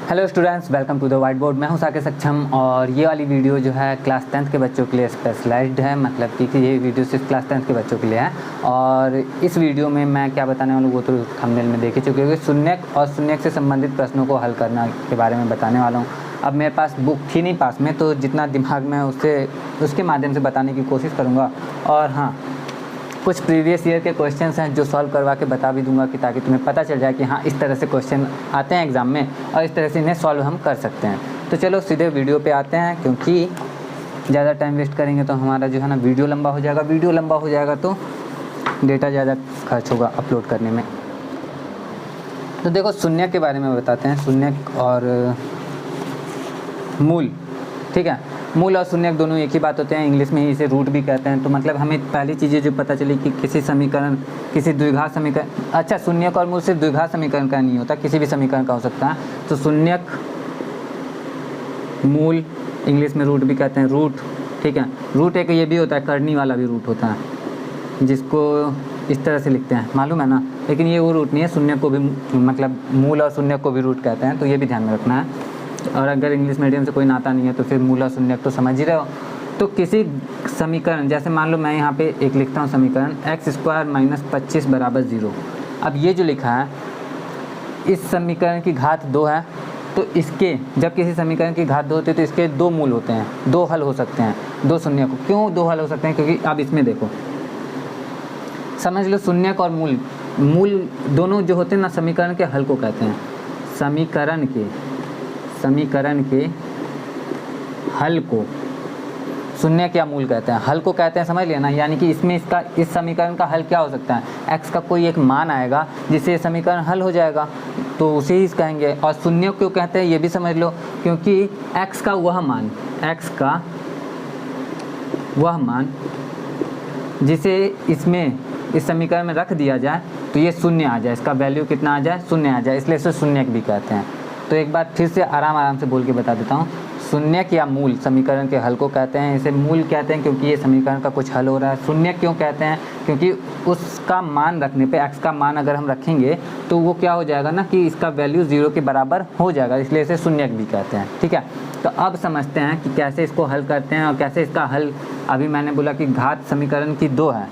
Hello students, welcome to the white board. मैं हूं साकेत सक्षम और ये वाली वीडियो जो है क्लास 10th के बच्चों के लिए स्पेशलाइज्ड है। मतलब कि ये वीडियो सिर्फ क्लास 10th के बच्चों के लिए है। और इस वीडियो में मैं क्या बताने वाला हूँ वो तो थंबनेल में देख ही चुके होंगे। शून्यक और शून्यक से संबंधित प्रश्नों को हल करना के बारे में बताने वाला हूँ। अब मेरे पास बुक थी नहीं पास में, तो जितना दिमाग में उसके माध्यम से बताने की कोशिश करूँगा। और हाँ, कुछ प्रीवियस ईयर के क्वेश्चंस हैं जो सॉल्व करवा के बता भी दूंगा कि ताकि तुम्हें पता चल जाए कि हाँ, इस तरह से क्वेश्चन आते हैं एग्ज़ाम में और इस तरह से इन्हें सॉल्व हम कर सकते हैं। तो चलो सीधे वीडियो पे आते हैं, क्योंकि ज़्यादा टाइम वेस्ट करेंगे तो हमारा जो है ना वीडियो लंबा हो जाएगा। वीडियो लंबा हो जाएगा तो डेटा ज़्यादा खर्च होगा अपलोड करने में। तो देखो, शून्यक के बारे में बताते हैं। शून्यक और मूल, ठीक है। मूल और शून्यक दोनों एक ही बात होते हैं। इंग्लिश में ही इसे रूट भी कहते हैं। तो मतलब हमें पहली चीज़ें जो पता चली कि किसी समीकरण, किसी द्विघात समीकरण, अच्छा, शून्यक और मूल सिर्फ द्विघात समीकरण का नहीं होता, किसी भी समीकरण का हो सकता है। तो शून्यक, मूल, इंग्लिश में रूट भी कहते हैं, रूट, ठीक है। रूट एक ये भी होता है, करनी वाला भी रूट होता है, जिसको इस तरह से लिखते हैं, मालूम है ना। लेकिन ये वो रूट नहीं है। शून्यक को भी, मतलब मूल और शून्यक को भी रूट कहते हैं, तो ये भी ध्यान में रखना है। और अगर इंग्लिश मीडियम से कोई नाता नहीं है तो फिर मूल और शून्यक तो समझ ही रहे हो। तो किसी समीकरण, जैसे मान लो मैं यहाँ पे एक लिखता हूँ समीकरण x² - 25 = 0। अब ये जो लिखा है, इस समीकरण की घात 2 है। तो इसके, जब किसी समीकरण की घात 2 होती है तो इसके 2 मूल होते हैं, 2 हल हो सकते हैं, 2 शून्यक। क्यों 2 हल हो सकते हैं? क्योंकि अब इसमें देखो, समझ लो, शून्यक और मूल दोनों जो होते हैं ना, समीकरण के हल को कहते हैं। समीकरण के हल को शून्यक या मूल कहते हैं, हल को कहते हैं, समझ लिया ना। यानी कि इसमें इस समीकरण का हल क्या हो सकता है? x का कोई एक मान आएगा जिससे ये समीकरण हल हो जाएगा, तो उसे ही कहेंगे। और शून्यक क्यों कहते हैं ये भी समझ लो, क्योंकि x का वह मान जिसे इस समीकरण में रख दिया जाए तो ये शून्य आ जाए, इसका वैल्यू कितना आ जाए? शून्य आ जाए, इसलिए इसे शून्यक भी कहते हैं। तो एक बार फिर से आराम से बोल के बता देता हूँ। शून्यक या मूल समीकरण के हल को कहते हैं। इसे मूल कहते हैं क्योंकि ये समीकरण का कुछ हल हो रहा है। शून्यक क्यों कहते हैं? क्योंकि उसका मान रखने पे, x का मान अगर हम रखेंगे तो वो क्या हो जाएगा ना, कि इसका वैल्यू 0 के बराबर हो जाएगा, इसलिए इसे शून्यक भी कहते हैं, ठीक है। तो अब समझते हैं कि कैसे इसको हल करते हैं और कैसे इसका हल। अभी मैंने बोला कि घात समीकरण की 2 है,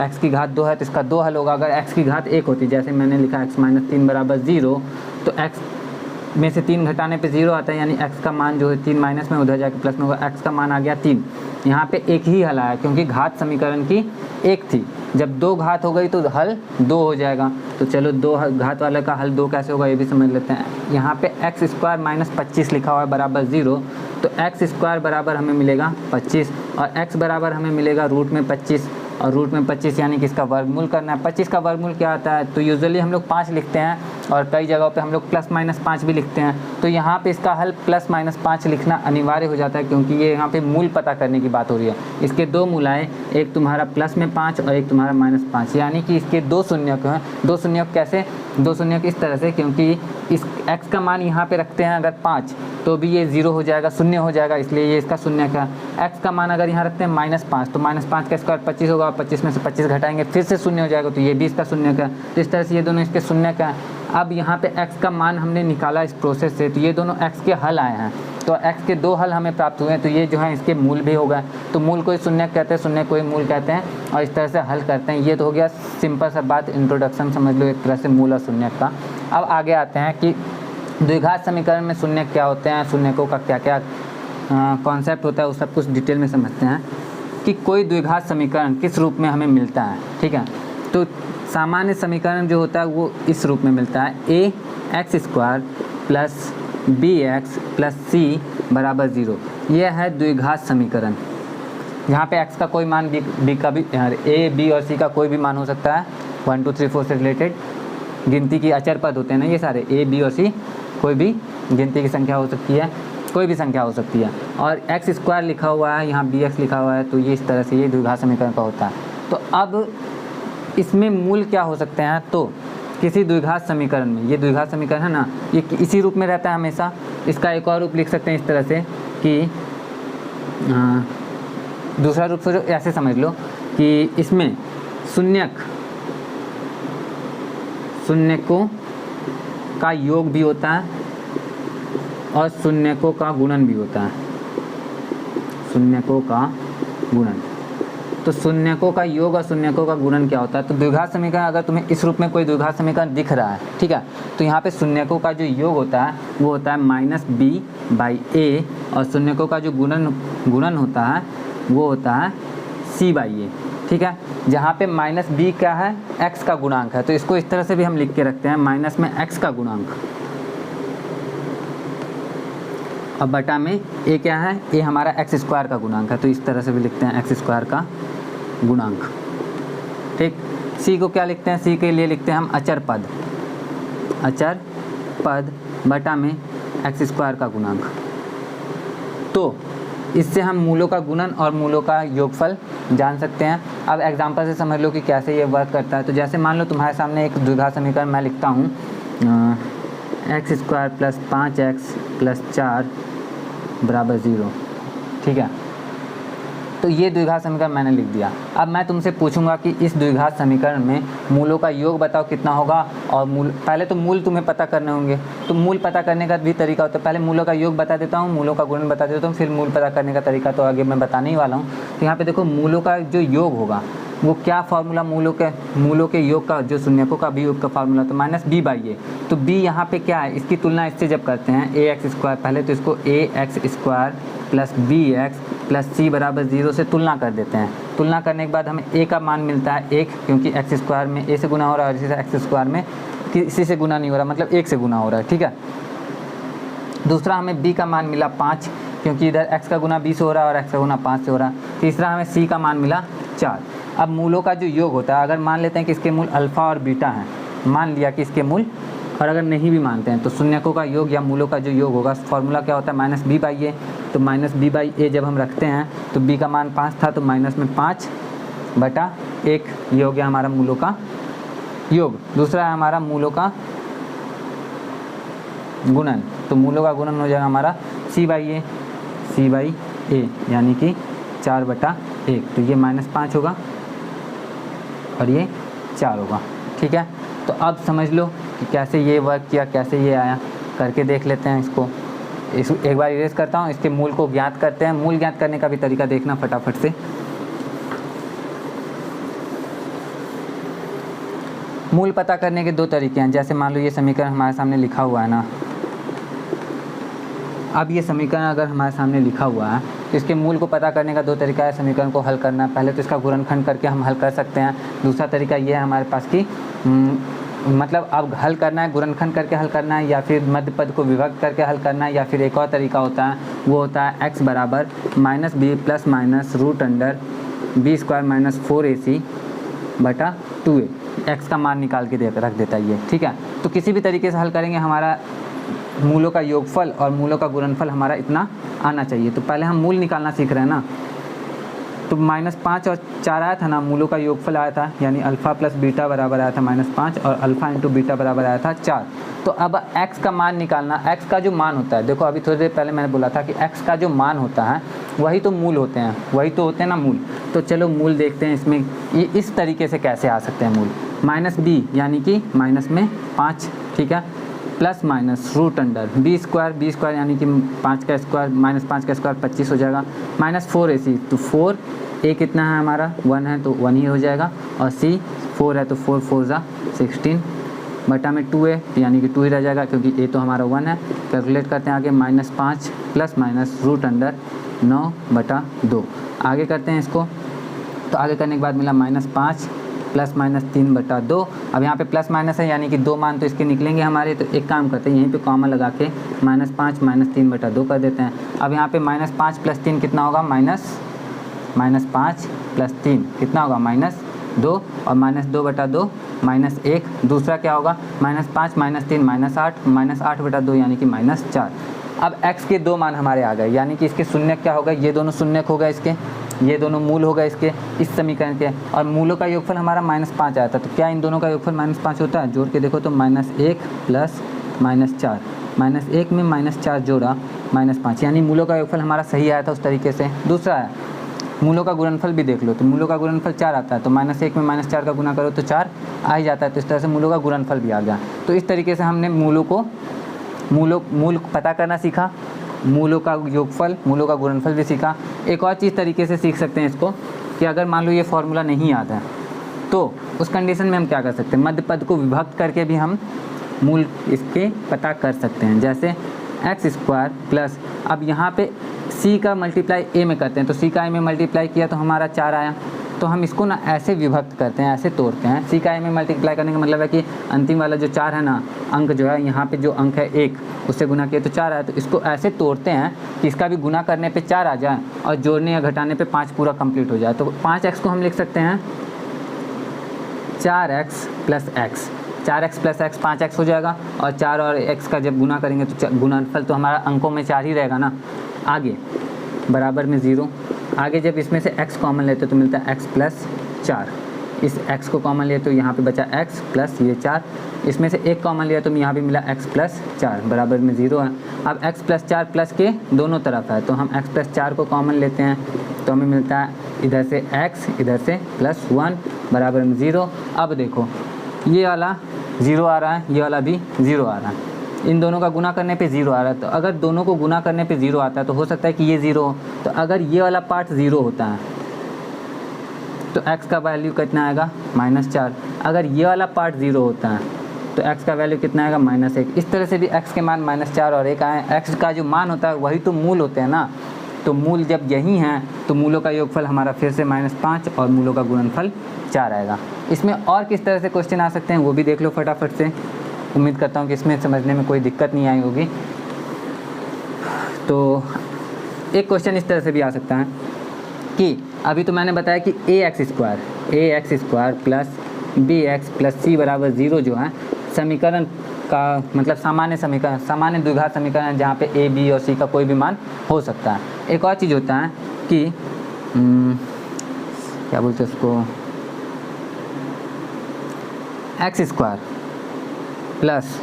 x की घात 2 है तो इसका 2 हल होगा। अगर x की घात 1 होती, जैसे मैंने लिखा x - 3 = 0, तो x में से 3 घटाने पे 0 आता है, यानी x का मान जो है 3 माइनस में उधर जाके प्लस में होगा, x का मान आ गया 3। यहाँ पे एक ही हल आया क्योंकि घात समीकरण की 1 थी। जब 2 घात हो गई तो हल 2 हो जाएगा। तो चलो 2 घात वाले का हल 2 कैसे होगा ये भी समझ लेते हैं। यहाँ पे x² - 25 लिखा हुआ है बराबर 0, तो x² बराबर हमें मिलेगा 25 और x बराबर हमें मिलेगा रूट में 25, और रूट में 25 यानी कि इसका वर्गमूल करना है। 25 का वर्गमूल क्या आता है? तो यूजुअली हम लोग 5 लिखते हैं और कई जगहों पे हम लोग +-5 भी लिखते हैं। तो यहाँ पे इसका हल +-5 लिखना अनिवार्य हो जाता है, क्योंकि ये यहाँ पे मूल पता करने की बात हो रही है। इसके 2 मूल आए, एक तुम्हारा +5 और एक तुम्हारा -5, यानी कि इसके 2 शून्यक हैं। 2 शून्यक कैसे? 2 शून्यक इस तरह से, क्योंकि इस x का मान यहाँ पे रखते हैं अगर 5, तो भी ये 0 हो जाएगा, शून्य हो जाएगा, इसलिए ये इसका शून्यक है। x का मान अगर यहाँ रखते हैं -5, तो -5 का स्क्वायर 25 होगा, 25 में से 25 घटाएंगे फिर से शून्य हो जाएगा, तो ये भी इसका शून्यक है। तो इस तरह से ये दोनों इसके शून्यक हैं। अब यहाँ पे x का मान हमने निकाला इस प्रोसेस से, तो ये दोनों x के हल आए हैं। तो x के 2 हल हमें प्राप्त हुए हैं, तो ये जो है इसके मूल भी हो गए। तो मूल को ही शून्यक कहते हैं, शून्य को ही मूल कहते हैं, और इस तरह से हल करते हैं। ये तो हो गया सिंपल सा बात, इंट्रोडक्शन समझ लो एक तरह से मूल और शून्यक का। अब आगे आते हैं कि द्विघात समीकरण में शून्यक क्या होते हैं, शून्यकों का क्या क्या कॉन्सेप्ट होता है, वो सब कुछ डिटेल में समझते हैं कि कोई द्विघात समीकरण किस रूप में हमें मिलता है, ठीक है। तो सामान्य समीकरण जो होता है वो इस रूप में मिलता है, ax² + bx + c = 0। यह है द्विघात समीकरण। यहाँ पे x का कोई मान, b का भी, a, b और c का कोई भी मान हो सकता है। 1 2 3 4 से रिलेटेड गिनती की अचर पद होते हैं ना ये सारे, a, b और c, कोई भी गिनती की संख्या हो सकती है, कोई भी संख्या हो सकती है। और x² लिखा हुआ है, यहाँ bx लिखा हुआ है, तो ये इस तरह से ये द्विघात समीकरण का होता है। तो अब इसमें मूल क्या हो सकते हैं? तो किसी द्विघात समीकरण में, ये द्विघात समीकरण है ना, ये इसी रूप में रहता है हमेशा। इसका एक और रूप लिख सकते हैं इस तरह से कि दूसरा रूप से ऐसे समझ लो कि इसमें शून्यकों का योग भी होता है और शून्यकों का गुणन भी होता है, शून्यकों का गुणन। तो शून्यकों का योग और शून्यकों का गुणन क्या होता है? तो द्विघात समीकरण अगर तुम्हें इस रूप में कोई द्विघात समीकरण दिख रहा है, ठीक है, तो यहाँ पे शून्यकों का जो योग होता है वो होता है -b/a और शून्यकों का जो गुणन होता है वो होता है c/a, ठीक है। जहाँ पे -b क्या है? x का गुणांक है, तो इसको इस तरह से भी हम लिख के रखते हैं, माइनस में x का गुणांक और बटा में a क्या है? a हमारा x² का गुणांक है, तो इस तरह से भी लिखते हैं x² का गुणांक, ठीक। c को क्या लिखते हैं? c के लिए लिखते हैं हम अचर पद बटा में x² का गुणांक। तो इससे हम मूलों का गुणन और मूलों का योगफल जान सकते हैं। अब एग्जांपल से समझ लो कि कैसे ये वर्क करता है। तो जैसे मान लो तुम्हारे सामने एक द्विघात समीकरण मैं लिखता हूँ x² + 5x + 4 = 0, ठीक है। तो ये द्विघात समीकरण मैंने लिख दिया। अब मैं तुमसे पूछूंगा कि इस द्विघात समीकरण में मूलों का योग बताओ कितना होगा, और पहले तो मूल तुम्हें पता करने होंगे। तो मूल पता करने का भी तरीका होता है, पहले मूलों का योग बता देता हूँ, मूलों का गुणन बता देता हूँ, फिर मूल पता करने का तरीका तो आगे मैं बताने ही वाला हूँ। तो यहाँ पे देखो मूलों का जो योग होगा वो क्या फार्मूला, मूलों के योग का जो शून्यकों का भी योग का फार्मूला तो -b/a। तो b यहाँ पे क्या है? इसकी तुलना इससे जब करते हैं ax², पहले तो इसको ax² + bx + c = 0 से तुलना कर देते हैं। तुलना करने के बाद हमें a का मान मिलता है 1, क्योंकि x² में a से गुना हो रहा है और इसी से x² में किसी से गुना नहीं हो रहा, मतलब 1 से गुना हो रहा है, ठीक है। दूसरा हमें b का मान मिला 5, क्योंकि इधर x का गुना b से हो रहा है और x का गुना 5 से हो रहा है। तीसरा हमें c का मान मिला 4। अब मूलों का जो योग होता है, अगर मान लेते हैं कि इसके मूल अल्फ़ा और बीटा हैं, मान लिया कि इसके मूल, और अगर नहीं भी मानते हैं तो शून्यकों का योग या मूलों का जो योग होगा फॉर्मूला क्या होता है? -b/a। तो -b/a जब हम रखते हैं तो b का मान 5 था, तो माइनस में 5/1 ये हो गया हमारा मूलों का योग। दूसरा है हमारा मूलों का गुणन, तो मूलों का गुणन हो जाएगा हमारा c/a यानी कि 4/1। तो ये -5 होगा और ये 4 होगा, ठीक है। तो अब समझ लो कि कैसे ये वर्क किया, कैसे ये आया, करके देख लेते हैं इसको। एक बार इरेज करता हूँ, इसके मूल को ज्ञात करते हैं। मूल ज्ञात करने का भी तरीका देखना फटाफट से। मूल पता करने के 2 तरीके हैं। जैसे मान लो ये समीकरण हमारे सामने लिखा हुआ है ना, अब ये समीकरण अगर हमारे सामने लिखा हुआ है तो इसके मूल को पता करने का 2 तरीका है समीकरण को हल करना। पहले तो इसका गुणनखंड करके हम हल कर सकते हैं। दूसरा तरीका ये है हमारे पास कि मतलब अब हल करना है, गुणनखंड करके हल करना है, या फिर मध्य पद को विभक्त करके हल करना है, या फिर एक और तरीका होता है, वो होता है x बराबर -b + -√b² - 4ac/2a। x का मान निकाल के रख देता है ये, ठीक है। तो किसी भी तरीके से हल करेंगे, हमारा मूलों का योगफल और मूलों का गुणनफल हमारा इतना आना चाहिए। तो पहले हम मूल निकालना सीख रहे हैं ना, तो -5 और 4 आया था ना, मूलों का योगफल आया था, यानी अल्फ़ा + बीटा बराबर आया था -5 और अल्फ़ा × बीटा बराबर आया था 4। तो अब x का मान निकालना, x का जो मान होता है, देखो अभी थोड़ी देर पहले मैंने बोला था कि x का जो मान होता है वही तो मूल होते हैं, वही तो होते हैं ना मूल। तो चलो मूल देखते हैं इसमें, ये इस तरीके से कैसे आ सकते हैं मूल। -b यानी कि -5, ठीक है, ±√b² यानी कि 5 का स्क्वायर -5 का स्क्वायर 25 हो जाएगा, -4ac। तो 4a कितना है हमारा? 1 है, तो 1 ही हो जाएगा, और c 4 है, तो 4 4 = 16 बटा में 2a यानी कि 2 ही रह जाएगा, क्योंकि a तो हमारा 1 है। कैलकुलेट करते हैं आगे, -5 ±√9/2। आगे करते हैं इसको, तो आगे करने के बाद मिला -5 ±3/2। अब यहाँ पे प्लस माइनस है, यानी कि 2 मान तो इसके निकलेंगे हमारे। तो एक काम करते हैं, यहीं पे कॉमा लगा के -5 -3/2 कर देते हैं। अब यहाँ पे -5 + 3 कितना होगा? -5 + 3 कितना होगा? -2, और -2/2 -1। दूसरा क्या होगा? -5 - 3 -8 8/2 यानी कि -4। अब x के 2 मान हमारे आ गए, यानी कि इसके शून्य क्या होगा? ये दोनों शून्य हो गए, इसके ये दोनों मूल हो गए इसके, इस समीकरण के। और मूलों का योगफल हमारा -5 आया था, तो क्या इन दोनों का योगफल -5 होता है? जोड़ के देखो तो -1 + -4, -1 में -4 जोड़ा -5, यानी मूलों का योगफल हमारा सही आया था उस तरीके से। दूसरा है मूलों का गुणनफल भी देख लो, तो मूलों का गुणनफल 4 आता है, तो -1 में -4 का गुना करो तो 4 आ ही जाता है। तो इस तरह से मूलों का गुणनफल भी आ गया। तो इस तरीके से हमने मूलों को मूल पता करना सीखा, मूलों का योगफल, मूलों का गुणनफल भी सीखा। एक और चीज़ तरीके से सीख सकते हैं इसको कि अगर मान लो ये फॉर्मूला नहीं याद है तो उस कंडीशन में हम क्या कर सकते हैं, मध्य पद को विभक्त करके भी हम मूल इसके पता कर सकते हैं। जैसे एक्स स्क्वायर प्लस, अब यहाँ पे सी का मल्टीप्लाई ए में करते हैं, तो सी का ए में मल्टीप्लाई किया तो हमारा 4 आया। तो हम इसको ना ऐसे विभक्त करते हैं, ऐसे तोड़ते हैं। सी का ए में मल्टीप्लाई करने का मतलब है कि अंतिम वाला जो 4 है ना, अंक जो है यहाँ पे जो अंक है 1, उससे गुना किया तो 4 आया। तो इसको ऐसे तोड़ते हैं कि इसका भी गुना करने पे 4 आ जाए और जोड़ने या घटाने पे 5 पूरा कंप्लीट हो जाए। तो 5x को हम लिख सकते हैं 4x plus x, 4x plus x 5x हो जाएगा, और 4 और x का जब गुना करेंगे तो गुणनफल तो हमारा अंकों में 4 ही रहेगा ना। आगे बराबर में 0, आगे जब इसमें से x कॉमन लेते तो मिलता है x प्लस 4, इस x को कॉमन लिया तो यहाँ पे बचा x प्लस ये 4, इसमें से 1 कॉमन लिया तो यहाँ भी मिला x प्लस 4, बराबर में 0 है। अब x प्लस 4 प्लस के दोनों तरफ है तो हम x प्लस 4 को कॉमन लेते हैं तो हमें मिलता है इधर से x, इधर से प्लस 1, बराबर में 0। अब देखो ये वाला 0 आ रहा है, ये वाला भी 0 आ रहा है, इन दोनों का गुना करने पे 0 आ रहा है। तो अगर दोनों को गुना करने पे 0 आता है तो हो सकता है कि ये 0 हो। तो अगर ये वाला पार्ट 0 होता है तो x का वैल्यू कितना आएगा, -4। अगर ये वाला पार्ट 0 होता है तो x का वैल्यू कितना आएगा, -1। इस तरह से भी x के मान -4 और 1 आए। x का जो मान होता है वही तो मूल होते हैं ना, तो मूल जब यही हैं तो मूलों का योगफल हमारा फिर से -5 और मूलों का गुणनफल 4 आएगा। इसमें और किस तरह से क्वेश्चन आ सकते हैं वो भी देख लो फटाफट से। उम्मीद करता हूँ कि इसमें समझने में कोई दिक्कत नहीं आई होगी। तो एक क्वेश्चन इस तरह से भी आ सकता है कि अभी तो मैंने बताया कि ax square plus bx plus c बराबर 0 जो है समीकरण का मतलब सामान्य समीकरण, सामान्य द्विघात समीकरण है जहाँ पे a, b और c का कोई भी मान हो सकता है। एक और चीज़ होता है कि क्या बोलते हैं उसको, X square plus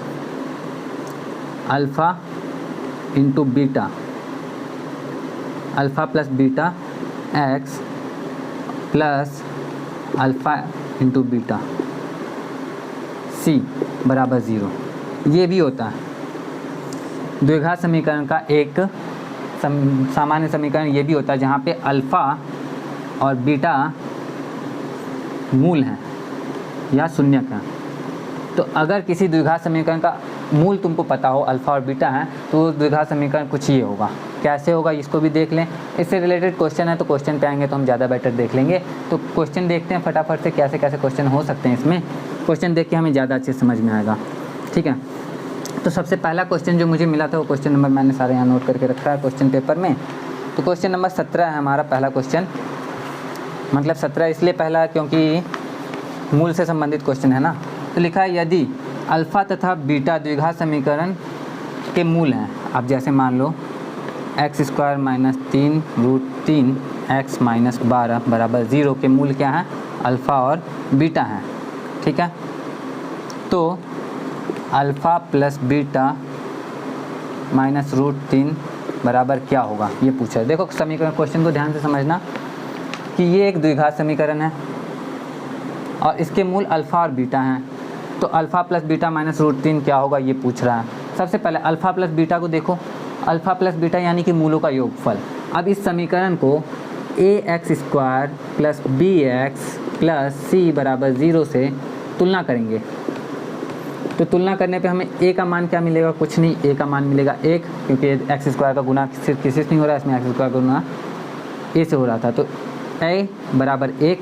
alpha into beta, alpha plus beta X plus alpha into beta C बराबर 0, ये भी होता है द्विघात समीकरण का एक सामान्य समीकरण। ये भी होता है जहाँ पे अल्फ़ा और बीटा मूल हैं या शून्यक हैं। तो अगर किसी द्विघात समीकरण का मूल तुमको पता हो, अल्फ़ा और बीटा है, तो वो द्विघात समीकरण कुछ ये होगा। कैसे होगा इसको भी देख लें, इससे रिलेटेड क्वेश्चन है तो क्वेश्चन पे आएंगे तो हम ज़्यादा बेटर देख लेंगे। तो क्वेश्चन देखते हैं फटाफट से कैसे कैसे क्वेश्चन हो सकते हैं। इसमें क्वेश्चन देख के हमें ज़्यादा अच्छे समझ में आएगा, ठीक है। तो सबसे पहला क्वेश्चन जो मुझे मिला था वो क्वेश्चन नंबर मैंने सारे यहाँ नोट करके रखा है क्वेश्चन पेपर में। तो क्वेश्चन नंबर 17 है हमारा पहला क्वेश्चन। मतलब 17 इसलिए पहला क्योंकि मूल से संबंधित क्वेश्चन है ना। तो लिखा है यदि अल्फ़ा तथा बीटा द्विघात समीकरण के मूल हैं, अब जैसे मान लो X square minus 3 root 3 X minus 12 बराबर 0 के मूल क्या हैं, अल्फ़ा और बीटा हैं, ठीक है। तो alpha plus beta minus root 3 बराबर क्या होगा ये पूछा है। देखो समीकरण क्वेश्चन को ध्यान से समझना कि ये एक द्विघात समीकरण है और इसके मूल अल्फ़ा और बीटा हैं। तो alpha plus beta minus root 3 क्या होगा ये पूछ रहा है। सबसे पहले अल्फ़ा प्लस बीटा को देखो, अल्फ़ा प्लस बीटा यानी कि मूलों का योगफल। अब इस समीकरण को ax square plus bx plus c बराबर 0 से तुलना करेंगे। तो तुलना करने पे हमें a का मान क्या मिलेगा, कुछ नहीं, a का मान मिलेगा 1, क्योंकि एक्स स्क्वायर का गुना सिर्फ किसी से नहीं हो रहा है, इसमें एक्स स्क्वायर का गुना a से हो रहा था। तो a बराबर 1,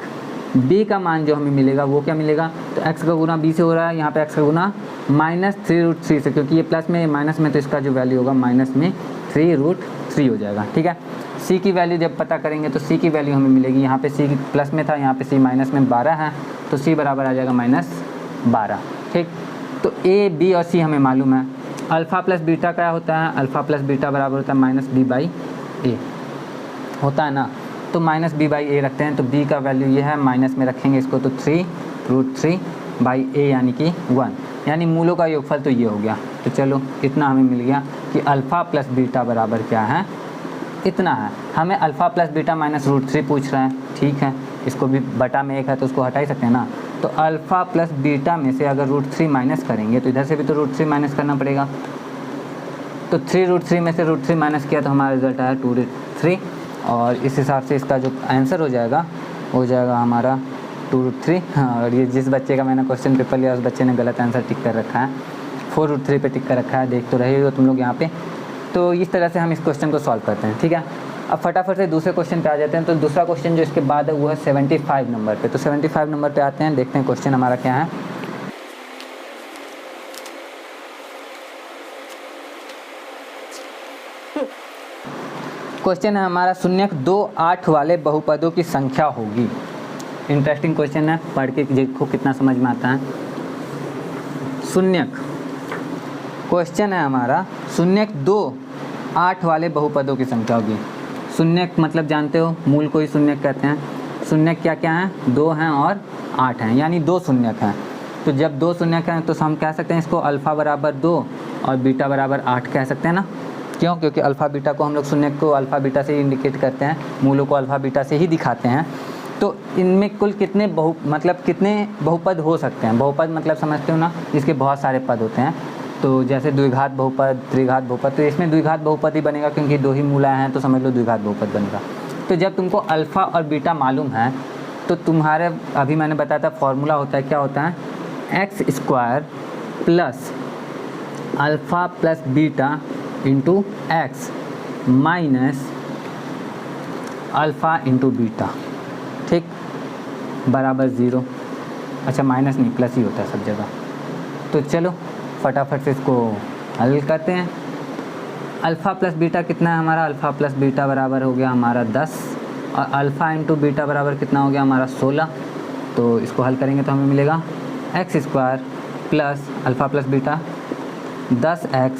b का मान जो हमें मिलेगा वो क्या मिलेगा, तो x का गुना b से हो रहा है, यहाँ पे x का गुना -3√3 से, क्योंकि ये प्लस में माइनस में तो इसका जो वैल्यू होगा माइनस में 3√3 हो जाएगा, ठीक है। c की वैल्यू जब पता करेंगे तो c की वैल्यू हमें मिलेगी, यहाँ पे c प्लस में था, यहाँ पे c माइनस में 12 है, तो c बराबर आ जाएगा -12, ठीक। तो a b और c हमें मालूम है। अल्फ़ा प्लस बीटा क्या होता है, अल्फ़ा प्लस बीटा बराबर होता है -b/a होता है ना। तो -b/a रखते हैं, तो b का वैल्यू ये है, माइनस में रखेंगे इसको तो 3√3/a यानी कि 1, यानी मूलों का योगफल तो ये हो गया। तो चलो इतना हमें मिल गया कि अल्फ़ा प्लस बीटा बराबर क्या है, इतना है। हमें अल्फ़ा प्लस बीटा माइनस √3 पूछ रहा है, ठीक है। इसको भी बटा में 1 है तो उसको हटा ही सकते हैं ना। तो अल्फ़ा प्लस बीटा में से अगर √3 माइनस करेंगे तो इधर से भी तो √3 माइनस करना पड़ेगा, तो 3√3 में से √3 माइनस किया तो हमारा रिजल्ट आया 2√3, और इस हिसाब से इसका जो आंसर हो जाएगा हमारा 2√3। हाँ, और ये जिस बच्चे का मैंने क्वेश्चन पेपर लिया उस बच्चे ने गलत आंसर टिक कर रखा है, 4√3 पे टिक कर रखा है, देख तो रहे हो तुम लोग यहाँ पे। तो इस तरह से हम इस क्वेश्चन को सॉल्व करते हैं, ठीक है। अब फटाफट से दूसरे क्वेश्चन पे आ जाते हैं। तो दूसरा क्वेश्चन जो इसके बाद है वो है 75 नंबर पे। तो 75 नंबर पे आते हैं, देखते हैं क्वेश्चन हमारा क्या है। क्वेश्चन है हमारा शून्यक 2 8 वाले बहुपदों की संख्या होगी। इंटरेस्टिंग क्वेश्चन है, पढ़ के देखो कितना समझ में आता है। शून्यक क्वेश्चन है हमारा, शून्यक 2 8 वाले बहुपदों की संख्या होगी। शून्यक मतलब जानते हो, मूल को ही शून्यक कहते हैं। शून्यक क्या क्या हैं, 2 हैं और 8 हैं, यानी 2 शून्यक हैं। तो जब 2 शून्यक हैं तो हम कह सकते हैं इसको अल्फ़ा बराबर 2 और बीटा बराबर 8 कह सकते हैं ना। क्यों? क्योंकि अल्फ़ा बीटा को हम लोग शून्यक को अल्फ़ा बीटा से ही इंडिकेट करते हैं, मूलों को अल्फ़ा बीटा से ही दिखाते हैं। तो इनमें कुल कितने कितने बहुपद हो सकते हैं। बहुपद मतलब समझते हो ना, जिसके बहुत सारे पद होते हैं। तो जैसे द्विघात बहुपद, त्रिघात बहुपद, तो इसमें द्विघात बहुपद ही बनेगा क्योंकि 2 ही मूला हैं, तो समझ लो द्विघात बहुपद बनेगा। तो जब तुमको अल्फ़ा और बीटा मालूम है तो तुम्हारे, अभी मैंने बताया था फॉर्मूला होता है, क्या होता है, x² plus alpha plus beta into x minus alpha into beta, ठीक, बराबर 0। अच्छा, माइनस नहीं, प्लस ही होता है सब जगह। तो चलो फटाफट से इसको हल करते हैं। अल्फ़ा प्लस बीटा कितना है हमारा, अल्फ़ा प्लस बीटा बराबर हो गया हमारा 10, और अल्फ़ा इंटू बीटा बराबर कितना हो गया हमारा 16। तो इसको हल करेंगे तो हमें मिलेगा x² plus alpha plus beta 10x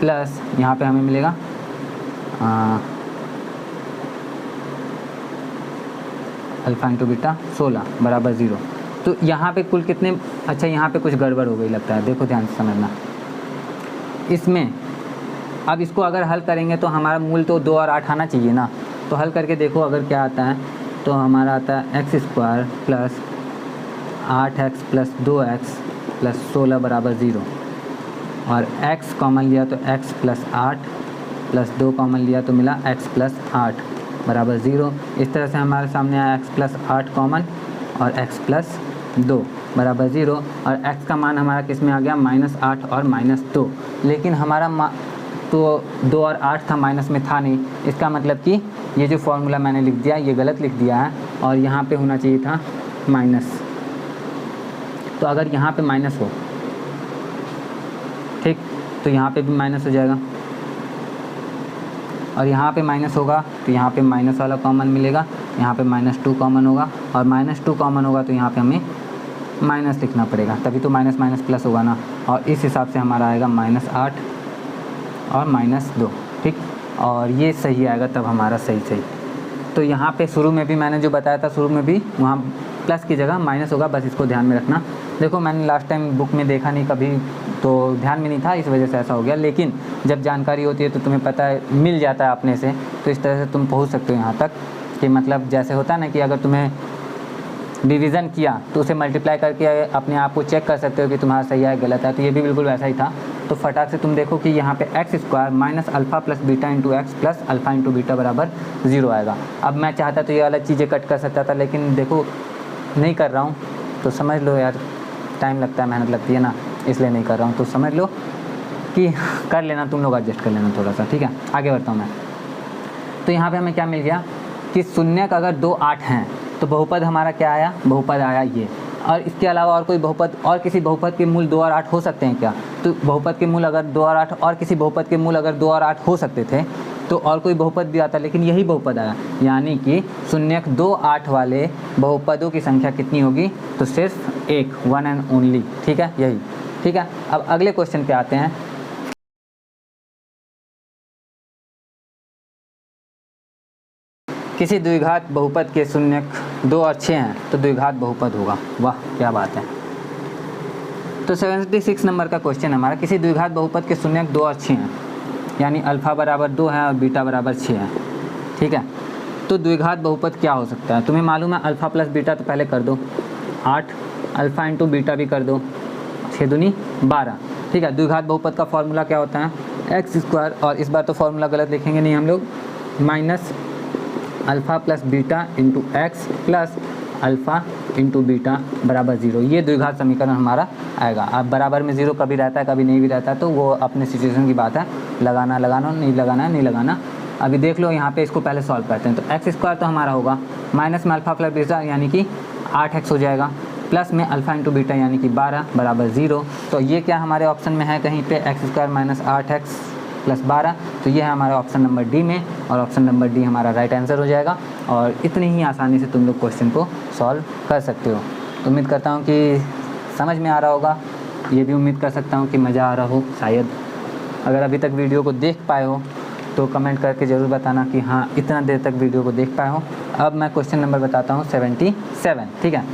plus यहाँ पे हमें मिलेगा अल्फ़ा इंटू बीटा 16 बराबर 0। तो यहाँ पे कुल कितने, अच्छा यहाँ पे कुछ गड़बड़ हो गई लगता है, देखो ध्यान से समझना। इसमें अब इसको अगर हल करेंगे तो हमारा मूल तो 2 और 8 आना चाहिए ना। तो हल करके देखो अगर क्या आता है, तो हमारा आता है x² plus 8x plus 2x plus 16 बराबर 0, और x कॉमन लिया तो x प्लस 8 प्लस 2 कॉमन लिया तो मिला x प्लस 8 बराबर 0। इस तरह से हमारे सामने आया x प्लस 8 कॉमन और x प्लस 2 बराबर 0, और x का मान हमारा किस में आ गया, -8 और -2। लेकिन हमारा तो 2 और 8 था, माइनस में था नहीं। इसका मतलब कि ये जो फॉर्मूला मैंने लिख दिया ये गलत लिख दिया है, और यहाँ पे होना चाहिए था माइनस। तो अगर यहाँ पे माइनस हो, ठीक, तो यहाँ पे भी माइनस हो जाएगा, और यहाँ पे माइनस होगा तो यहाँ पे माइनस वाला कॉमन मिलेगा, यहाँ पे -2 कॉमन होगा, और -2 कॉमन होगा तो यहाँ पे हमें माइनस लिखना पड़ेगा, तभी तो माइनस माइनस प्लस होगा ना। और इस हिसाब से हमारा आएगा -8 और -2, ठीक, और ये सही आएगा तब हमारा सही। तो यहाँ पे शुरू में भी मैंने जो बताया था, शुरू में भी वहाँ प्लस की जगह माइनस होगा, बस इसको ध्यान में रखना। देखो मैंने लास्ट टाइम बुक में देखा नहीं कभी, तो ध्यान में नहीं था, इस वजह से ऐसा हो गया। लेकिन जब जानकारी होती है तो तुम्हें पता है, मिल जाता है अपने से, तो इस तरह से तुम पहुँच सकते हो यहाँ तक कि मतलब जैसे होता है ना कि अगर तुम्हें डिवीज़न किया तो उसे मल्टीप्लाई करके अपने आप को चेक कर सकते हो कि तुम्हारा सही है गलत है। तो ये भी बिल्कुल वैसा ही था। तो फटाक से तुम देखो कि यहाँ पे x² minus alpha plus beta into x plus alpha into beta बराबर 0 आएगा। अब मैं चाहता तो ये अलग चीज़ें कट कर सकता था, लेकिन देखो नहीं कर रहा हूँ, तो समझ लो यार, टाइम लगता है, मेहनत लगती है ना, इसलिए नहीं कर रहा हूँ। तो समझ लो कि कर लेना, तुम लोग एडजस्ट कर लेना थोड़ा सा, ठीक है। आगे बढ़ता हूँ मैं। तो यहाँ पे हमें क्या मिल गया कि शून्यक अगर 2 8 हैं तो बहुपद हमारा क्या आया, बहुपद आया ये। और इसके अलावा और कोई बहुपद, और किसी बहुपद के मूल 2 और 8 हो सकते हैं क्या? तो बहुपद के मूल अगर 2 और 8, और किसी बहुपद के मूल अगर 2 और 8 हो सकते थे तो और कोई बहुपद भी आता, लेकिन यही बहुपद आया। यानी कि शून्यक 2 8 वाले बहुपदों की संख्या कितनी होगी? तो सिर्फ एक, 1 एंड ओनली, ठीक है, यही, ठीक है। अब अगले क्वेश्चन पे आते हैं। किसी द्विघात बहुपद के शून्यक 2 और 6 हैं तो द्विघात बहुपद होगा। वाह क्या बात है। तो 76 नंबर का क्वेश्चन है हमारा, किसी द्विघात बहुपद के शून्यक 2 और 6 हैं, यानी अल्फ़ा बराबर 2 है और बीटा बराबर 6 है, ठीक है। तो द्विघात बहुपद क्या हो सकता है? तुम्हें मालूम है अल्फ़ा प्लस बीटा, तो पहले कर दो 8, अल्फ़ा इंटू बीटा भी कर दो 6 दूनी 12, ठीक है। द्विघात बहुपद का फॉर्मूला क्या होता है, एक्स स्क्वायर, और इस बार तो फॉर्मूला गलत लिखेंगे नहीं हम लोग, minus alpha plus beta into x plus alpha into beta बराबर 0। ये द्विघात समीकरण हमारा आएगा। अब बराबर में 0 कभी रहता है कभी नहीं भी रहता है, तो वो अपने सिचुएशन की बात है, लगाना नहीं लगाना। अभी देख लो यहाँ पे, इसको पहले सॉल्व करते हैं। तो एक्स स्क्वायर तो हमारा होगा माइनस में अल्फ़ा प्लस बीटा यानी कि 8x हो जाएगा, प्लस में अल्फ़ा इंटू बीटा यानी कि 12 बराबर 0। तो ये क्या हमारे ऑप्शन में है कहीं पे, x square minus 8x plus 12, तो ये है हमारा ऑप्शन नंबर डी में, और ऑप्शन नंबर डी हमारा राइट आंसर हो जाएगा। और इतनी ही आसानी से तुम लोग क्वेश्चन को सॉल्व कर सकते हो। तो उम्मीद करता हूँ कि समझ में आ रहा होगा, ये भी उम्मीद कर सकता हूँ कि मज़ा आ रहा हो शायद। अगर अभी तक वीडियो को देख पाए हो तो कमेंट करके ज़रूर बताना कि हाँ इतना देर तक वीडियो को देख पाए हो। अब मैं क्वेश्चन नंबर बताता हूँ 77, ठीक है।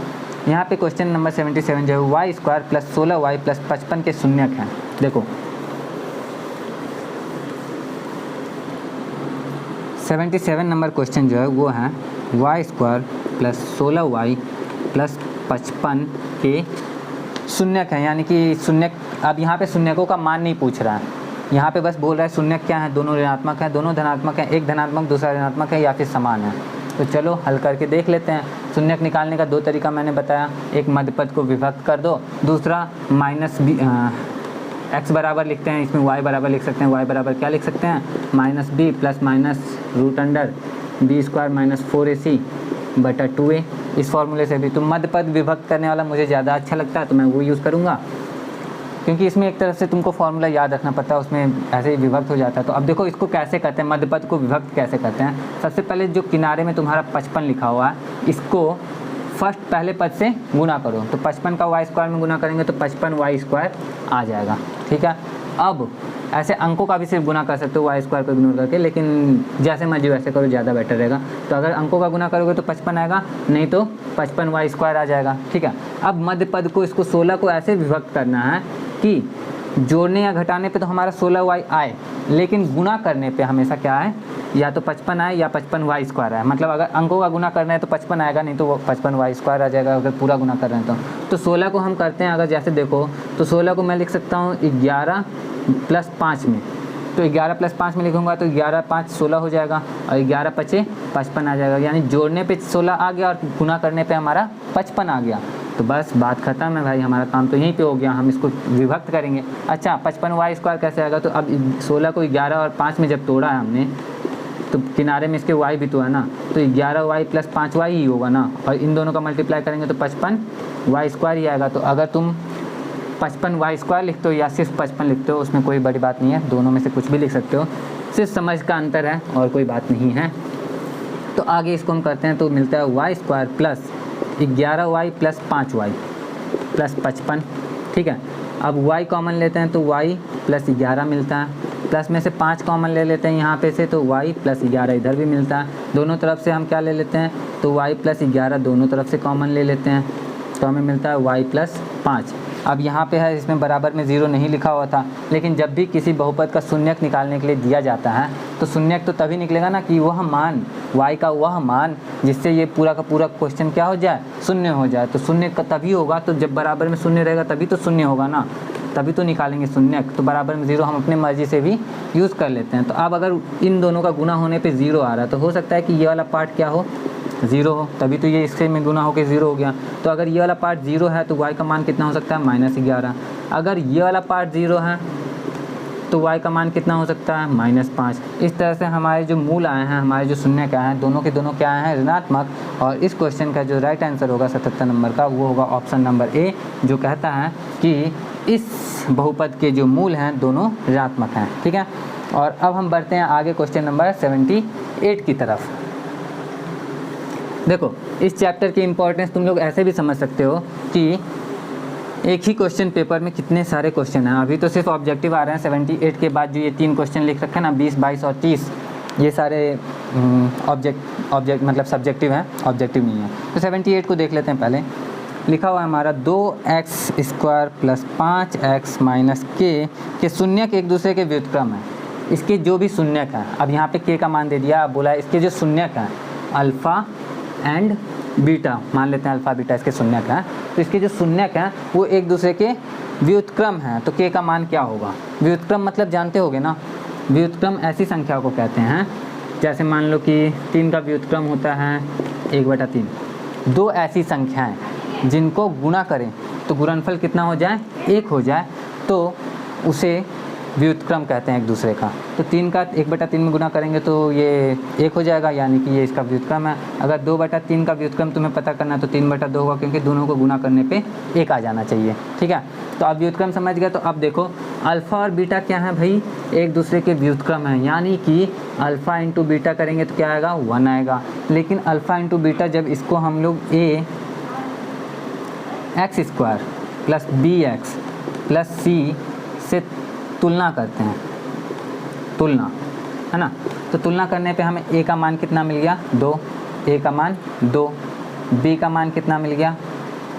यहाँ पे क्वेश्चन नंबर 77 जो है Y square plus 16y plus 55 के शून्यक हैं। देखो 77 नंबर क्वेश्चन जो है वो है Y square plus 16y plus 55 के शून्यक हैं, यानी कि शून्यक। अब यहाँ पे शून्यकों का मान नहीं पूछ रहा है, यहाँ पे बस बोल रहा है शून्यक क्या है, दोनों ऋणात्मक हैं, दोनों धनात्मक हैं, एक धनात्मक दूसरा ऋणात्मक है या फिर समान है। तो चलो हल करके देख लेते हैं। शून्यक निकालने का 2 तरीका मैंने बताया, एक मध्य पद को विभक्त कर दो, दूसरा माइनस एक्स बराबर लिखते हैं, इसमें वाई बराबर लिख सकते हैं। वाई बराबर क्या लिख सकते हैं, minus B plus minus root under B square minus 4ac बटा 2a। इस फॉर्मूले से भी तो मध्य पद विभक्त करने वाला मुझे ज़्यादा अच्छा लगता है, तो मैं वो यूज़ करूँगा, क्योंकि इसमें एक तरफ से तुमको फॉर्मूला याद रखना पड़ता है, उसमें ऐसे ही विभक्त हो जाता है। तो अब देखो इसको कैसे करते हैं, मध्य पद को विभक्त कैसे करते हैं। सबसे पहले जो किनारे में तुम्हारा 55 लिखा हुआ है, इसको फर्स्ट पहले पद से गुना करो। तो 55 का वाई स्क्वायर में गुना करेंगे तो 55 वाई स्क्वायर आ जाएगा, ठीक है। अब ऐसे अंकों का भी सिर्फ गुना कर सकते हो वाई स्क्वायर को इग्नोर करके, लेकिन जैसे मर्जी वैसे करो, ज़्यादा बेटर रहेगा। तो अगर अंकों का गुना करोगे तो 55 आएगा, नहीं तो 55 वाई स्क्वायर आ जाएगा, ठीक है। अब मध्य पद को, इसको 16 को ऐसे विभक्त करना है कि जोड़ने या घटाने पे तो हमारा 16y आए, लेकिन गुना करने पे हमेशा क्या आए, या तो 55 आए या 55 वाई स्क्वायर आए। मतलब अगर अंकों का गुना करना है तो 55 आएगा, नहीं तो वो 55 वाई स्क्वायर आ जाएगा अगर पूरा गुना कर रहे हैं तो 16 को हम करते हैं, अगर जैसे देखो तो 16 को मैं लिख सकता हूँ 11 प्लस 5 में। तो 11 प्लस 5 में लिखूंगा तो 11 5 16 हो जाएगा, और 11 5 55 आ जाएगा। यानी जोड़ने पे 16 आ गया और गुना करने पे हमारा 55 आ गया। तो बस बात खत्म है भाई, हमारा काम तो यहीं पे हो गया। हम इसको विभक्त करेंगे। अच्छा 55 वाई स्क्वायर कैसे आएगा, तो अब 16 को 11 और 5 में जब तोड़ा है हमने, तो किनारे में इसके y भी तो है ना, तो 11y प्लस 5y ही होगा ना, और इन दोनों का मल्टीप्लाई करेंगे तो 55 वाई स्क्वायर ही आएगा। तो अगर तुम 55 वाई स्क्वायर लिखते हो या सिर्फ 55 लिखते हो, उसमें कोई बड़ी बात नहीं है, दोनों में से कुछ भी लिख सकते हो, सिर्फ समझ का अंतर है और कोई बात नहीं है। तो आगे इसको हम करते हैं तो मिलता है Y square plus 11y plus 5y plus 55, ठीक है। अब y कॉमन लेते हैं तो y प्लस 11 मिलता है, प्लस में से 5 कॉमन ले लेते हैं यहाँ पे से, तो y प्लस 11 इधर भी मिलता है। दोनों तरफ से हम क्या ले लेते हैं, तो y प्लस 11 दोनों तरफ से कॉमन ले लेते हैं, तो हमें मिलता है y प्लस 5। अब यहाँ पे है, इसमें बराबर में 0 नहीं लिखा हुआ था, लेकिन जब भी किसी बहुपद का शून्यक निकालने के लिए दिया जाता है तो शून्यक तो तभी निकलेगा ना कि वह मान, y का वह मान जिससे ये पूरा का पूरा क्वेश्चन क्या हो जाए, शून्य हो जाए। तो शून्य का तभी होगा, तो जब बराबर में शून्य रहेगा तभी तो शून्य होगा ना, तभी तो निकालेंगे शून्यक। तो बराबर में 0 हम अपने मर्जी से भी यूज़ कर लेते हैं। तो अब अगर इन दोनों का गुना होने पर 0 आ रहा है, तो हो सकता है कि ये वाला पार्ट क्या हो, 0 हो, तभी तो ये इससे में गुना होकर 0 हो गया। तो अगर ये वाला पार्ट 0 है तो y का मान कितना हो सकता है, -11। अगर ये वाला पार्ट 0 है तो y का मान कितना हो सकता है, -5। इस तरह से हमारे जो मूल आए हैं, हमारे जो शून्य क्या हैं, दोनों के दोनों क्या आए हैं, ऋणात्मक। और इस क्वेश्चन का जो राइट आंसर होगा 77 नंबर का, वो होगा ऑप्शन नंबर ए, जो कहता है कि इस बहुपद के जो मूल हैं दोनों ऋणात्मक हैं, ठीक है। और अब हम बढ़ते हैं आगे क्वेश्चन नंबर 78 की तरफ। देखो इस चैप्टर की इम्पोर्टेंस तुम लोग ऐसे भी समझ सकते हो कि एक ही क्वेश्चन पेपर में कितने सारे क्वेश्चन हैं। अभी तो सिर्फ ऑब्जेक्टिव आ रहे हैं, 78 के बाद जो ये 3 क्वेश्चन लिख रखे हैं ना, 20, 22 और 30, ये सारे ऑब्जेक्ट मतलब सब्जेक्टिव हैं, ऑब्जेक्टिव नहीं है। तो 78 को देख लेते हैं। पहले लिखा हुआ है हमारा 2x square plus 5x minus के शून्यक एक दूसरे के व्युत्क्रम है। इसके जो भी शून्यक हैं, अब यहाँ पे k का मान दे दिया, अब बोला इसके जो शून्यक हैं अल्फ़ा एंड बीटा, मान लेते हैं अल्फ़ा बीटा इसके शून्यक हैं। तो तो इसके जो शून्यक हैं वो एक दूसरे के व्युत्क्रम हैं, तो k का मान क्या होगा। व्युत्क्रम मतलब जानते होगे ना, व्युत्क्रम ऐसी संख्या को कहते हैं, जैसे मान लो कि 3 का व्युत्क्रम होता है 1/3। दो ऐसी संख्याएं जिनको गुणा करें तो गुणनफल कितना हो जाए, 1 हो जाए, तो उसे व्युत्क्रम कहते हैं एक दूसरे का। तो 3 का 1/3 में गुणा करेंगे तो ये 1 हो जाएगा, यानी कि ये इसका व्युत्क्रम है। अगर 2/3 का व्युत्क्रम तुम्हें पता करना है तो 3/2 होगा, क्योंकि दोनों को गुणा करने पे 1 आ जाना चाहिए। ठीक है, तो अब व्युत्क्रम समझ गए। तो अब देखो अल्फ़ा और बीटा क्या है भाई, एक दूसरे के व्युत्क्रम है, यानी कि अल्फ़ा इंटू बीटा करेंगे तो क्या आएगा, 1 आएगा। लेकिन अल्फ़ा इंटू बीटा जब इसको हम लोग ax² plus bx plus c से तुलना करते हैं, तुलना है ना, तो तुलना करने पे हमें a का मान कितना मिल गया, 2, a का मान 2, b का मान कितना मिल गया,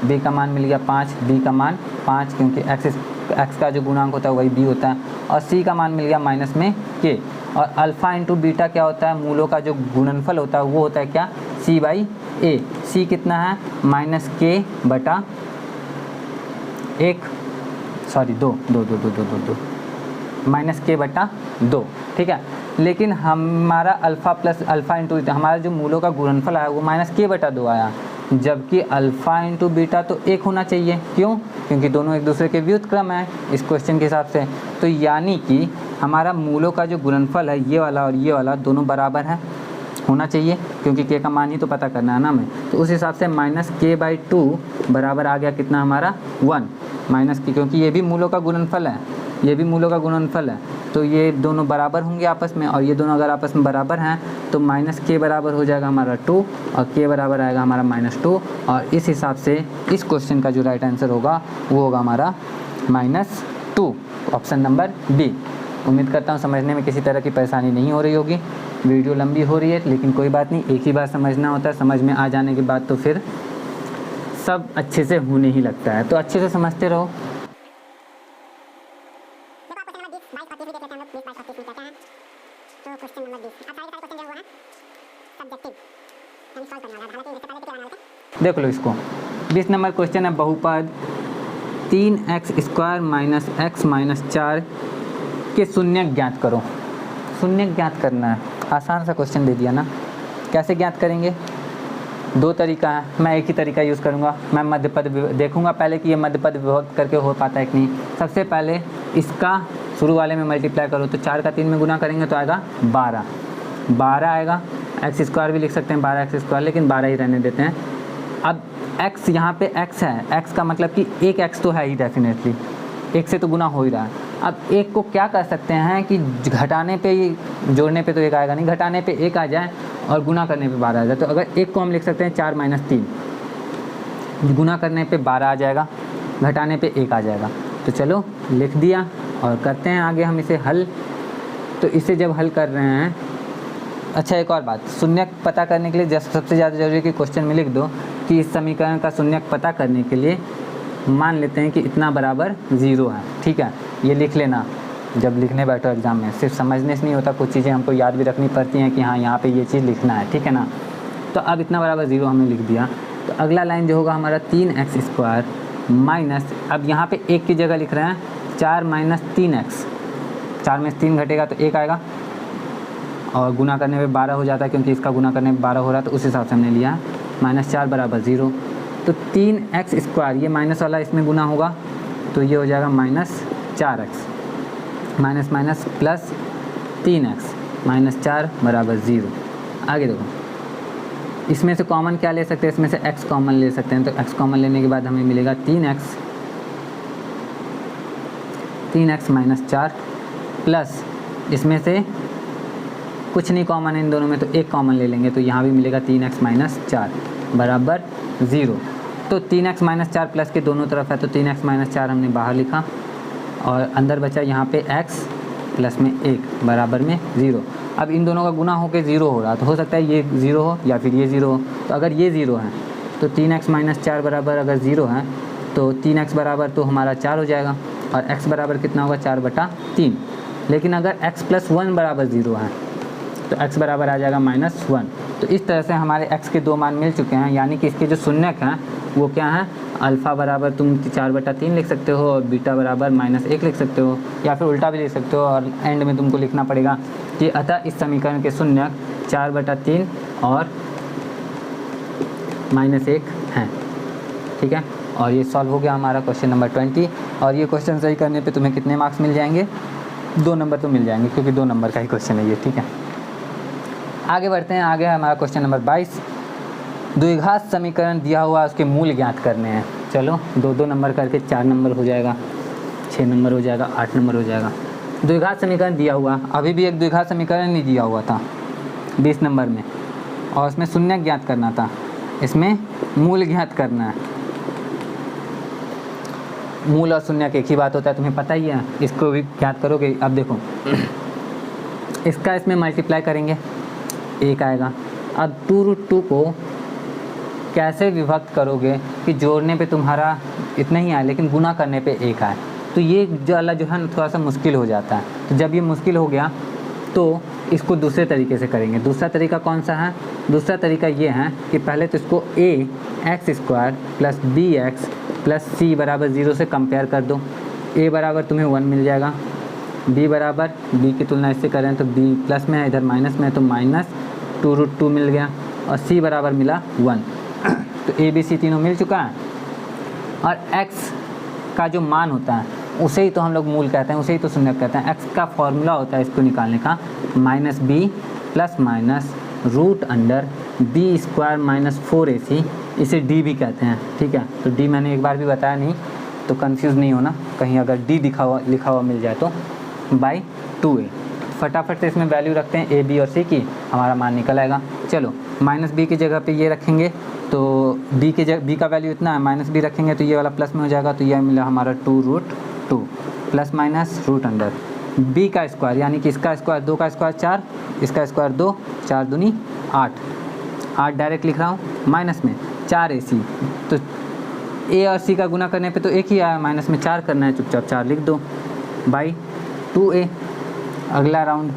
b का मान मिल गया 5, b का मान 5, क्योंकि x का जो गुणांक होता है वही b होता है, और c का मान मिल गया माइनस में k। और अल्फ़ा इंटू बीटा क्या होता है, मूलों का जो गुणनफल होता है वो होता है क्या, c/a। c कितना है, -k/2 -k/2, ठीक है। लेकिन हमारा अल्फ़ा प्लस अल्फ़ा इंटू हमारा जो मूलों का गुणनफल आया वो -k/2 आया, जबकि अल्फ़ा इंटू बीटा तो 1 होना चाहिए। क्यों, क्योंकि दोनों एक दूसरे के व्युत्क्रम है इस क्वेश्चन के हिसाब से। तो यानी कि हमारा मूलों का जो गुणनफल है ये वाला और ये वाला दोनों बराबर है, होना चाहिए, क्योंकि k का मान ही तो पता करना है ना हमें। तो उस हिसाब से -k/2 बराबर आ गया कितना हमारा, 1 -k, क्योंकि ये भी मूलों का गुणनफल है, ये भी मूलों का गुणनफल है, तो ये दोनों बराबर होंगे आपस में, और ये दोनों अगर आपस में बराबर हैं तो -k बराबर हो जाएगा हमारा 2 और k बराबर आएगा हमारा -2। और इस हिसाब से इस क्वेश्चन का जो राइट आंसर होगा वो होगा हमारा -2, ऑप्शन नंबर बी। उम्मीद करता हूँ समझने में किसी तरह की परेशानी नहीं हो रही होगी। वीडियो लंबी हो रही है लेकिन कोई बात नहीं, एक ही बार समझना होता है, समझ में आ जाने के बाद तो फिर सब अच्छे से होने ही लगता है। तो अच्छे से समझते रहो। देख लो इसको, 20 नंबर क्वेश्चन है, बहुपद 3x² माइनस x माइनस 4 के शून्यक ज्ञात करो। शून्यक ज्ञात करना है, आसान सा क्वेश्चन दे दिया ना। कैसे ज्ञात करेंगे, दो तरीका है, मैं एक ही तरीका यूज़ करूँगा। मैं मध्यपद देखूँगा पहले कि ये मध्यपद विभक्त करके हो पाता है कि नहीं। सबसे पहले इसका शुरू वाले में मल्टीप्लाई करो, तो 4 का 3 में गुना करेंगे तो आएगा 12 आएगा। x² भी लिख सकते हैं 12x², लेकिन 12 ही रहने देते हैं। अब x यहाँ पे x है, x का मतलब कि एक x तो है ही डेफिनेटली, एक से तो गुना हो ही रहा है। अब एक को क्या कर सकते हैं कि घटाने पे, जोड़ने पे तो एक आएगा नहीं, घटाने पे एक आ जाए और गुना करने पे 12 आ जाए। तो अगर एक को हम लिख सकते हैं 4 - 3, गुना करने पे 12 आ जाएगा, घटाने पे 1 आ जाएगा। तो चलो लिख दिया और करते हैं आगे हम इसे हल। तो इसे जब हल कर रहे हैं, अच्छा एक और बात, शून्यक पता करने के लिए सबसे ज़्यादा जरूरी है कि क्वेश्चन में लिख दो कि इस समीकरण का शून्यक पता करने के लिए मान लेते हैं कि इतना बराबर 0 है। ठीक है, ये लिख लेना जब लिखने बैठो एग्ज़ाम में। सिर्फ समझने से नहीं होता, कुछ चीज़ें हमको याद भी रखनी पड़ती हैं कि हाँ यहाँ पे ये चीज़ लिखना है, ठीक है ना। तो अब इतना बराबर 0 हमने लिख दिया। तो अगला लाइन जो होगा हमारा 3x² माइनस, अब यहाँ पे 1 की जगह लिख रहे हैं 4 - 3x, 4 में से 3 घटेगा तो 1 आएगा, और गुना करने पे 12 हो जाता है, क्योंकि इसका गुना करने पे 12 हो रहा है, तो उस हिसाब से हमने लिया -4 बराबर 0। तो 3x², ये माइनस वाला इसमें गुना होगा तो ये हो जाएगा -4x, minus minus plus 3x -4 बराबर 0। आगे देखो, इसमें से कॉमन क्या ले सकते हैं, इसमें से x कॉमन ले सकते हैं। तो x कॉमन लेने के बाद हमें मिलेगा 3x -4 प्लस इसमें से कुछ नहीं कॉमन है इन दोनों में, तो एक कॉमन ले लेंगे, तो यहाँ भी मिलेगा 3x -4 बराबर 0। तो 3x -4 प्लस के दोनों तरफ है, तो 3x -4 हमने बाहर लिखा और अंदर बचा यहाँ पे x प्लस में 1 बराबर में 0। अब इन दोनों का गुना होकर 0 हो रहा, तो हो सकता है ये 0 हो या फिर ये 0 हो। तो अगर ये 0 है तो 3x -4 बराबर अगर 0 है तो 3x बराबर तो हमारा 4 हो जाएगा, और x बराबर कितना होगा 4/3। लेकिन अगर x + 1 बराबर 0 है तो x बराबर आ जाएगा -1। तो इस तरह से हमारे x के दो मान मिल चुके हैं, यानी कि इसके जो शून्यक हैं वो क्या है, अल्फ़ा बराबर तुम 4/3 लिख सकते हो और बीटा बराबर -1 लिख सकते हो, या फिर उल्टा भी लिख सकते हो। और एंड में तुमको लिखना पड़ेगा कि अतः इस समीकरण के शून्यक 4/3 और -1 हैं। ठीक है, और ये सॉल्व हो गया हमारा क्वेश्चन नंबर 20। और ये क्वेश्चन सही करने पे तुम्हें कितने मार्क्स मिल जाएंगे, 2 नंबर तो मिल जाएंगे, क्योंकि 2 नंबर का ही क्वेश्चन है ये। ठीक है, आगे बढ़ते हैं। आगे हमारा क्वेश्चन नंबर 22, द्विघात समीकरण दिया हुआ उसके मूल ज्ञात करने हैं। चलो 2-2 नंबर करके 4 नंबर हो जाएगा, 6 नंबर हो जाएगा, 8 नंबर हो जाएगा। द्विघात समीकरण दिया हुआ, अभी भी एक द्विघात समीकरण नहीं दिया हुआ था 20 नंबर में, और उसमें शून्य ज्ञात करना था, इसमें मूल ज्ञात करना है। मूल और शून्य एक ही बात होता है, तुम्हें पता ही है, इसको भी ज्ञात करोगे। अब देखो इसका इसमें मल्टीप्लाई करेंगे, 1 आएगा। अब 2√2 को कैसे विभक्त करोगे कि जोड़ने पे तुम्हारा इतना ही आए लेकिन गुना करने पे 1 आए, तो ये जो है ना थोड़ा सा मुश्किल हो जाता है। तो जब ये मुश्किल हो गया तो इसको दूसरे तरीके से करेंगे। दूसरा तरीका कौन सा है, दूसरा तरीका ये है कि पहले तो इसको ax² + bx + c बराबर 0 से कंपेयर कर दो। a बराबर तुम्हें 1 मिल जाएगा, b बराबर, b की तुलना इससे करें तो b प्लस में है, इधर माइनस में है तो -2√2 मिल गया, और c बराबर मिला 1। तो a b c तीनों मिल चुका है। और x का जो मान होता है उसे ही तो हम लोग मूल कहते हैं, उसे ही तो शून्य कहते हैं। x का फॉर्मूला होता है इसको निकालने का -b + -√b² - 4ac, इसे d भी कहते हैं। ठीक है, तो d मैंने एक बार भी बताया नहीं, तो कंफ्यूज नहीं होना, कहीं अगर d लिखा हुआ मिल जाए तो, बाई 2a। फटाफट से इसमें वैल्यू रखते हैं a b और c की, हमारा मान निकल आएगा। चलो -b की जगह पे ये रखेंगे तो b का वैल्यू इतना है, -b रखेंगे तो ये वाला प्लस में हो जाएगा, तो ये मिला हमारा 2√2 ± b का स्क्वायर, यानी कि इसका स्क्वायर 2 का स्क्वायर 4, इसका स्क्वायर 2, 4 दूनी 8 डायरेक्ट लिख रहा हूँ, माइनस में 4ac। तो a और c का गुना करने पे तो एक ही आया, माइनस में 4 करना है, चुपचाप 4 लिख दो, बाई 2a। अगला राउंड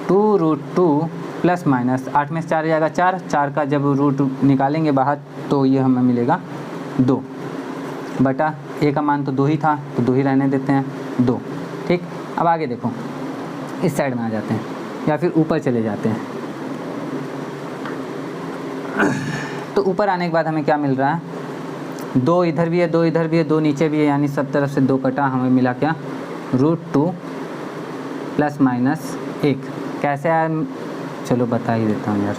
2√2 ± 8 में से 4 जाएगा 4 का जब रूट निकालेंगे बाहर तो ये हमें मिलेगा 2 बटा a का मान तो 2 ही था, तो 2 ही रहने देते हैं, 2। ठीक, अब आगे देखो, इस साइड में आ जाते हैं या फिर ऊपर चले जाते हैं। तो ऊपर आने के बाद हमें क्या मिल रहा है, 2 इधर भी है, 2 इधर भी है, 2 नीचे भी है, यानी सब तरफ से 2 कटा, हमें मिला क्या, √2 ± 1। कैसे आया, चलो बता ही देता हूँ यार,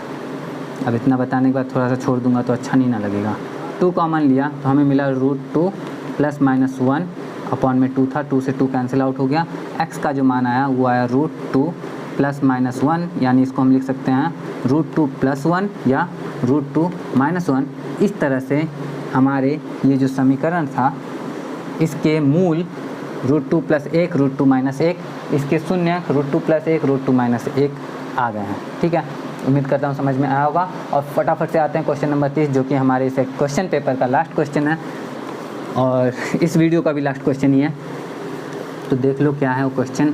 अब इतना बताने के बाद थोड़ा सा छोड़ दूंगा तो अच्छा नहीं ना लगेगा। 2 कॉमन लिया तो हमें मिला √2 ± 1 अपॉन में 2 था, 2 से 2 कैंसिल आउट हो गया। x का जो मान आया वो आया √2 ± 1, यानी इसको हम लिख सकते हैं √2 + 1 या √2 - 1। इस तरह से हमारे ये जो समीकरण था इसके मूल √2 + 1 √2 - 1, इसके शून्य √2 + 1 √2 - 1 आ गए हैं। ठीक है, उम्मीद करता हूँ समझ में आया होगा। और फटाफट से आते हैं क्वेश्चन नंबर 30, जो कि हमारे इस क्वेश्चन पेपर का लास्ट क्वेश्चन है और इस वीडियो का भी लास्ट क्वेश्चन ही है। तो देख लो क्या है वो क्वेश्चन।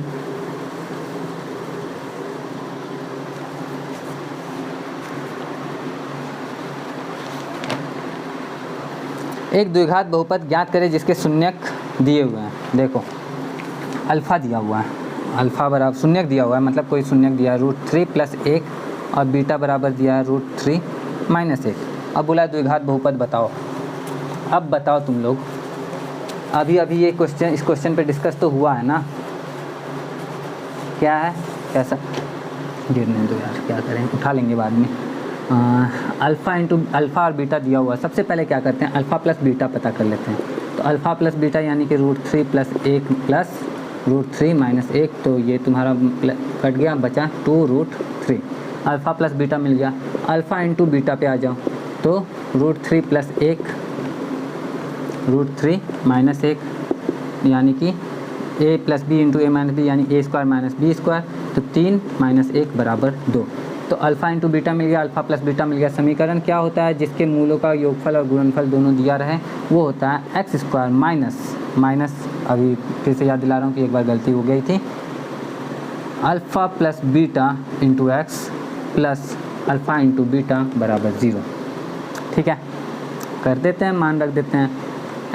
एक द्विघात बहुपद ज्ञात करें जिसके शून्यक दिए हुए हैं। देखो अल्फ़ा दिया हुआ है, अल्फ़ा बराबर शून्यक दिया हुआ है, मतलब कोई शून्यक दिया है √3 + 1 और बीटा बराबर दिया है √3 - 1। अब बोला द्विघात बहुपद बताओ। अब बताओ तुम लोग, अभी ये क्वेश्चन, इस क्वेश्चन पे डिस्कस तो हुआ है ना, क्या है, कैसा, गिरने दो यार, क्या करें, उठा लेंगे बाद में। अल्फ़ा और बीटा दिया हुआ है। सबसे पहले क्या करते हैं, अल्फ़ा प्लस बीटा पता कर लेते हैं। तो अल्फ़ा प्लस बीटा यानी कि √3 + 1 + √3 - 1, तो ये तुम्हारा कट गया, बचा 2√3। अल्फ़ा प्लस बीटा मिल गया। अल्फ़ा इंटू बीटा पे आ जाओ, तो √3 + 1 √3 - 1, यानी कि a + b into a - b, यानी a² - b², तो 3 - 1 बराबर 2। तो अल्फ़ा इंटू बीटा मिल गया, अल्फ़ा प्लस बीटा मिल गया। समीकरण क्या होता है, जिसके मूलों का योगफल और गुणनफल दोनों दिया रहे, वो होता है x² माइनस अभी फिर से याद दिला रहा हूँ कि एक बार गलती हो गई थी, alpha plus beta into x plus alpha into beta बराबर 0। ठीक है, कर देते हैं, मान रख देते हैं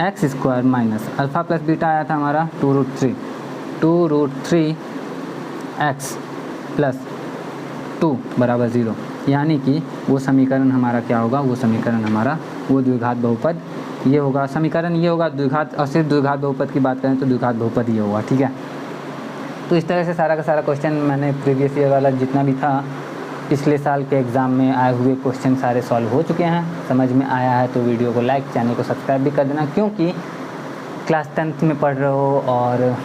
x square minus alpha plus beta आया था हमारा 2√3 एक्स प्लस 2 बराबर 0, यानी कि वो समीकरण हमारा क्या होगा, वो समीकरण हमारा वो द्विघात बहुपद ये होगा, समीकरण ये होगा द्विघात, और सिर्फ द्विघात बहुपद की बात करें तो द्विघात बहुपद ये होगा, ठीक है। तो इस तरह से सारा का सारा क्वेश्चन मैंने प्रीवियस ईयर वाला जितना भी था पिछले साल के एग्ज़ाम में आए हुए क्वेश्चन सारे सॉल्व हो चुके हैं। समझ में आया है तो वीडियो को लाइक, चैनल को सब्सक्राइब भी कर देना, क्योंकि क्लास 10th में पढ़ रहे हो और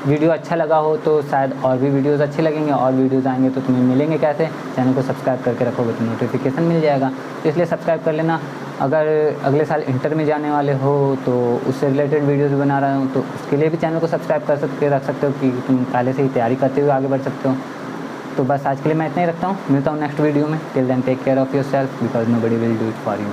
वीडियो अच्छा लगा हो तो शायद और भी वीडियोस अच्छे लगेंगे, और वीडियोस आएंगे तो तुम्हें मिलेंगे कैसे, चैनल को सब्सक्राइब करके रखोगे तो नोटिफिकेशन मिल जाएगा, तो इसलिए सब्सक्राइब कर लेना। अगर अगले साल इंटर में जाने वाले हो तो उससे रिलेटेड वीडियोस बना रहा हूँ, तो उसके लिए भी चैनल को सब्सक्राइब कर सकते रख सकते हो कि तुम पहले से ही तैयारी करते हुए आगे बढ़ सकते हो। तो बस आज के लिए मैं इतना ही रखता हूँ, मिलता हूँ नेक्स्ट वीडियो में। Till then take care of yourself because nobody will do it for you.